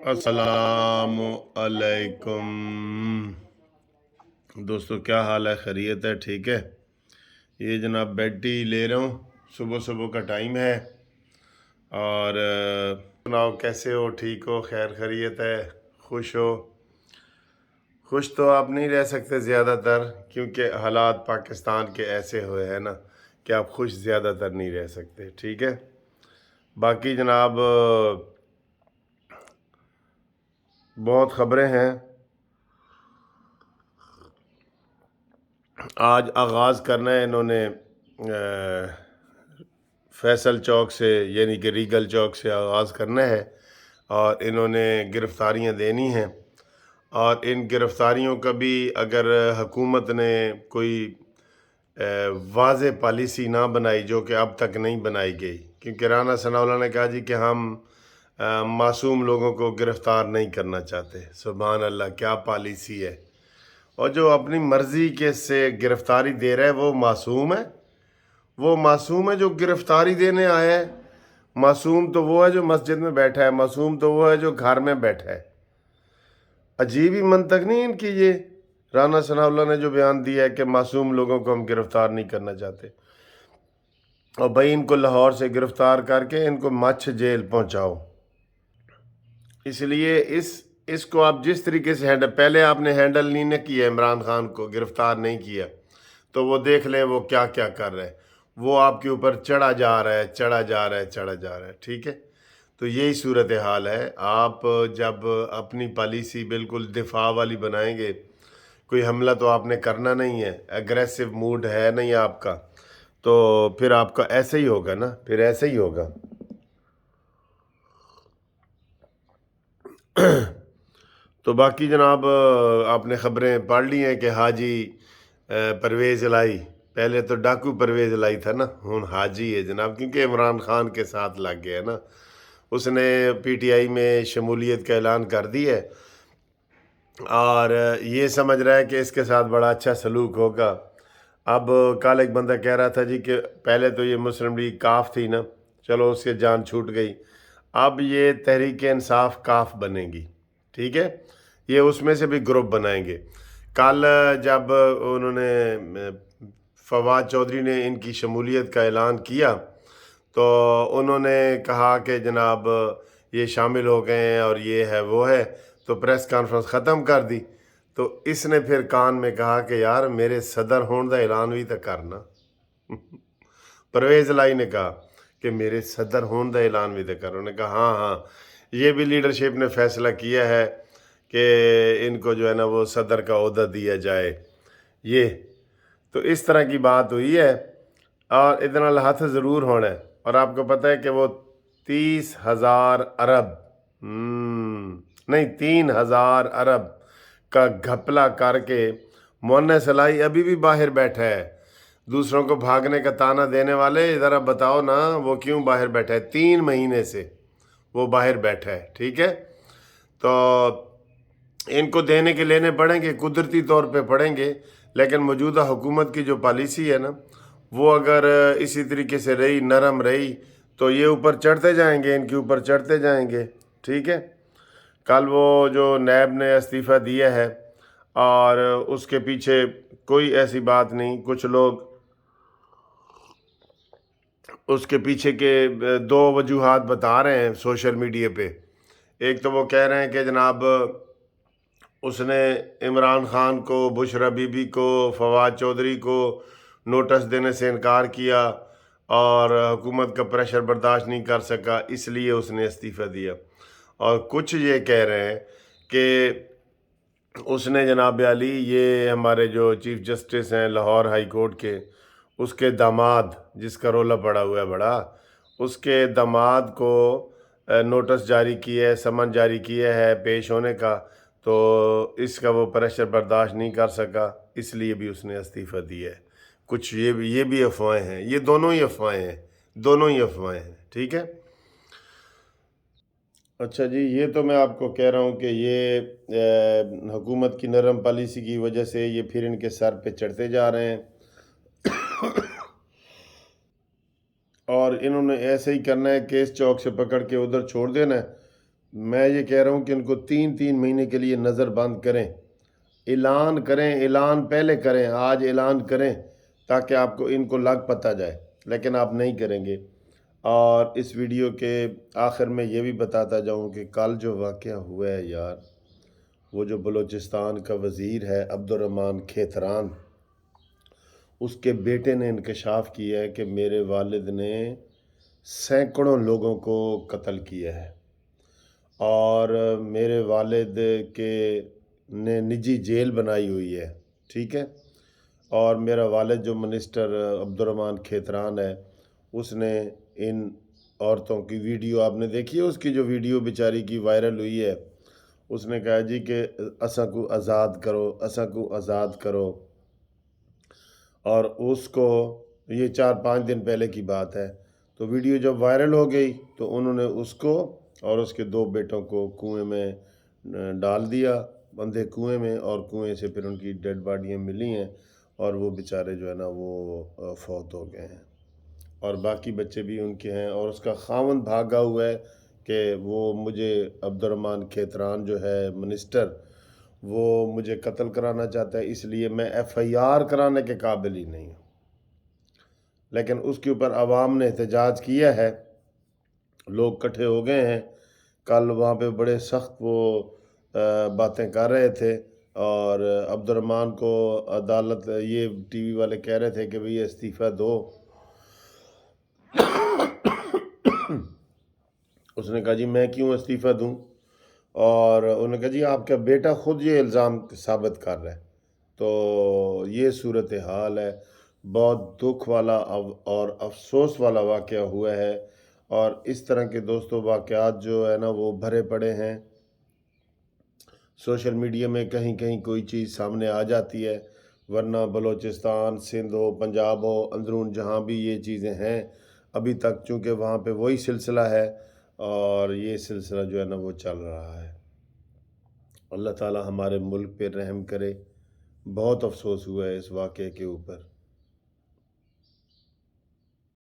السلام علیکم دوستو، کیا حال ہے؟ خیریت ہے؟ ٹھیک ہے؟ یہ جناب بیڈ ٹی لے رہا ہوں، صبح صبح کا ٹائم ہے اور سناؤ کیسے ہو؟ ٹھیک ہو؟ خیر خیریت ہے؟ خوش ہو؟ خوش تو آپ نہیں رہ سکتے زیادہ تر، کیونکہ حالات پاکستان کے ایسے ہوئے ہیں نا کہ آپ خوش زیادہ تر نہیں رہ سکتے، ٹھیک ہے؟ باقی جناب بہت خبریں ہیں۔ آج آغاز کرنا ہے انہوں نے فیصل چوک سے، یعنی کہ ریگل چوک سے آغاز کرنا ہے اور انہوں نے گرفتاریاں دینی ہیں، اور ان گرفتاریوں کا بھی اگر حکومت نے کوئی واضح پالیسی نہ بنائی، جو کہ اب تک نہیں بنائی گئی، کیونکہ رانا ثناءاللہ نے کہا جی کہ ہم معصوم لوگوں کو گرفتار نہیں کرنا چاہتے۔ سبحان اللہ، کیا پالیسی ہے! اور جو اپنی مرضی کے سے گرفتاری دے رہا ہے وہ معصوم ہے؟ وہ معصوم ہے جو گرفتاری دینے آیا ہے؟ معصوم تو وہ ہے جو مسجد میں بیٹھا ہے، معصوم تو وہ ہے جو گھر میں بیٹھا ہے۔ عجیب ہی منطق نہیں ان کی یہ، رانا ثناءاللہ نے جو بیان دیا ہے کہ معصوم لوگوں کو ہم گرفتار نہیں کرنا چاہتے، اور بھائی ان کو لاہور سے گرفتار کر کے ان کو مچھ جیل پہنچاؤ۔ اس لیے اس کو آپ جس طریقے سے پہلے آپ نے ہینڈل نہیں نہ کیا، عمران خان کو گرفتار نہیں کیا، تو وہ دیکھ لیں وہ کیا کیا کر رہے ہیں۔ وہ آپ کے اوپر چڑھا جا رہا ہے، چڑھا جا رہا ہے، چڑھا جا رہا ہے، ٹھیک ہے؟ تو یہی صورتحال ہے۔ آپ جب اپنی پالیسی بالکل دفاع والی بنائیں گے، کوئی حملہ تو آپ نے کرنا نہیں ہے، ایگریسو موڈ ہے نہیں آپ کا، تو پھر آپ کا ایسے ہی ہوگا نا، پھر ایسے ہی ہوگا۔ تو باقی جناب آپ نے خبریں پڑھ لی ہیں کہ حاجی پرویز الہی، پہلے تو ڈاکو پرویز الہی تھا نا، ہن حاجی ہے جناب، کیونکہ عمران خان کے ساتھ لگ گیا نا۔ اس نے پی ٹی آئی میں شمولیت کا اعلان کر دی ہے اور یہ سمجھ رہا ہے کہ اس کے ساتھ بڑا اچھا سلوک ہوگا۔ اب کل ایک بندہ کہہ رہا تھا جی کہ پہلے تو یہ مسلم لیگ کاف تھی نا، چلو اس کے جان چھوٹ گئی، اب یہ تحریک انصاف کاف بنے گی، ٹھیک ہے؟ یہ اس میں سے بھی گروپ بنائیں گے۔ کل جب انہوں نے فواد چودھری نے ان کی شمولیت کا اعلان کیا تو انہوں نے کہا کہ جناب یہ شامل ہو گئے ہیں اور یہ ہے وہ ہے، تو پریس کانفرنس ختم کر دی۔ تو اس نے پھر کان میں کہا کہ یار میرے صدر ہون دا اعلان بھی تو کرنا۔ پرویز الہی نے کہا کہ میرے صدر ہون دا اعلان بھی تو کرنا۔ انہوں نے کہا ہاں ہاں، یہ بھی لیڈرشپ نے فیصلہ کیا ہے کہ ان کو جو ہے نا وہ صدر کا عہدہ دیا جائے۔ یہ تو اس طرح کی بات ہوئی ہے، اور اتنا ہاتھ ضرور ہونا ہے۔ اور آپ کو پتہ ہے کہ وہ 30,000 ارب نہیں 3,000 ارب کا گھپلا کر کے مونس الہی ابھی بھی باہر بیٹھا ہے، دوسروں کو بھاگنے کا تانا دینے والے، ذرا بتاؤ نا وہ کیوں باہر بیٹھا ہے؟ 3 مہینے سے وہ باہر بیٹھا ہے، ٹھیک ہے؟ تو ان کو دینے کے لینے پڑیں گے، قدرتی طور پہ پڑیں گے، لیکن موجودہ حکومت کی جو پالیسی ہے نا وہ اگر اسی طریقے سے رہی، نرم رہی، تو یہ اوپر چڑھتے جائیں گے، ان کے اوپر چڑھتے جائیں گے، ٹھیک ہے؟ کل وہ جو نیب نے استعفیٰ دیا ہے اور اس کے پیچھے کوئی ایسی بات نہیں، کچھ لوگ اس کے پیچھے کے 2 وجوہات بتا رہے ہیں سوشل میڈیا پہ۔ ایک تو وہ کہہ رہے ہیں کہ جناب اس نے عمران خان کو، بشرا بی بی کو، فواد چودھری کو نوٹس دینے سے انکار کیا اور حکومت کا پریشر برداشت نہیں کر سکا، اس لیے اس نے استعفیٰ دیا۔ اور کچھ یہ کہہ رہے ہیں کہ اس نے جناب علی، یہ ہمارے جو چیف جسٹس ہیں لاہور ہائی کورٹ کے، اس کے داماد، جس کا رولہ پڑا ہوا ہے بڑا، اس کے داماد کو نوٹس جاری کیا ہے، سمن جاری کیا ہے پیش ہونے کا، تو اس کا وہ پریشر برداشت نہیں کر سکا، اس لیے بھی اس نے استعفیٰ دیا ہے۔ کچھ یہ بھی افواہیں ہیں، یہ دونوں ہی افواہیں ہیں، دونوں ہی افواہیں ہیں، ٹھیک ہے؟ اچھا جی، یہ تو میں آپ کو کہہ رہا ہوں کہ یہ حکومت کی نرم پالیسی کی وجہ سے یہ پھر ان کے سر پہ چڑھتے جا رہے ہیں، اور انہوں نے ایسے ہی کرنا ہے، کیس چوک سے پکڑ کے ادھر چھوڑ دینا ہے، میں یہ کہہ رہا ہوں کہ ان کو 3 مہینے کے لیے نظر بند کریں، اعلان پہلے کریں، آج اعلان کریں تاکہ آپ کو ان کو لگ پتہ جائے، لیکن آپ نہیں کریں گے۔ اور اس ویڈیو کے آخر میں یہ بھی بتاتا جاؤں کہ کل جو واقعہ ہوا ہے یار، وہ جو بلوچستان کا وزیر ہے عبدالرحمن کھیتران، اس کے بیٹے نے انکشاف کیا ہے کہ میرے والد نے سینکڑوں لوگوں کو قتل کیا ہے، اور میرے والد کے نے نجی جیل بنائی ہوئی ہے، ٹھیک ہے۔ اور میرا والد جو منسٹر عبدالرحمن کھیتران ہے، اس نے ان عورتوں کی ویڈیو آپ نے دیکھی ہے، اس کی جو ویڈیو بیچاری کی وائرل ہوئی ہے، اس نے کہا جی کہ اساں کو آزاد کرو، اساں کو آزاد کرو۔ اور اس کو یہ 4-5 دن پہلے کی بات ہے، تو ویڈیو جب وائرل ہو گئی تو انہوں نے اس کو اور اس کے 2 بیٹوں کو کنویں میں ڈال دیا، بندھے کنویں میں، اور کنویں سے پھر ان کی ڈیڈ باڈیاں ملی ہیں، اور وہ بیچارے جو ہے نا وہ فوت ہو گئے ہیں، اور باقی بچے بھی ان کے ہیں۔ اور اس کا خاوند بھاگا ہوا ہے کہ وہ مجھے عبدالرحمن کھیتران جو ہے منسٹر، وہ مجھے قتل کرانا چاہتا ہے، اس لیے میں FIR کرانے کے قابل ہی نہیں ہوں۔ لیکن اس کے اوپر عوام نے احتجاج کیا ہے، لوگ کٹھے ہو گئے ہیں، کل وہاں پہ بڑے سخت وہ باتیں کر رہے تھے، اور عبدالرحمن کو عدالت، یہ ٹی وی والے کہہ رہے تھے کہ بھئی استعفیٰ دو۔ اس نے کہا جی میں کیوں استعفیٰ دوں، اور انہوں نے کہا جی آپ کا بیٹا خود یہ الزام ثابت کر رہا ہے۔ تو یہ صورتحال ہے، بہت دکھ والا اور افسوس والا واقعہ ہوا ہے، اور اس طرح کے دوستوں واقعات جو ہے نا وہ بھرے پڑے ہیں سوشل میڈیا میں، کہیں کہیں کوئی چیز سامنے آ جاتی ہے، ورنہ بلوچستان، سندھ ہو، پنجاب ہو، اندرون جہاں بھی یہ چیزیں ہیں ابھی تک، چونکہ وہاں پہ وہی سلسلہ ہے، اور یہ سلسلہ جو ہے نا وہ چل رہا ہے۔ اللہ تعالی ہمارے ملک پہ رحم کرے، بہت افسوس ہوا ہے اس واقعے کے اوپر۔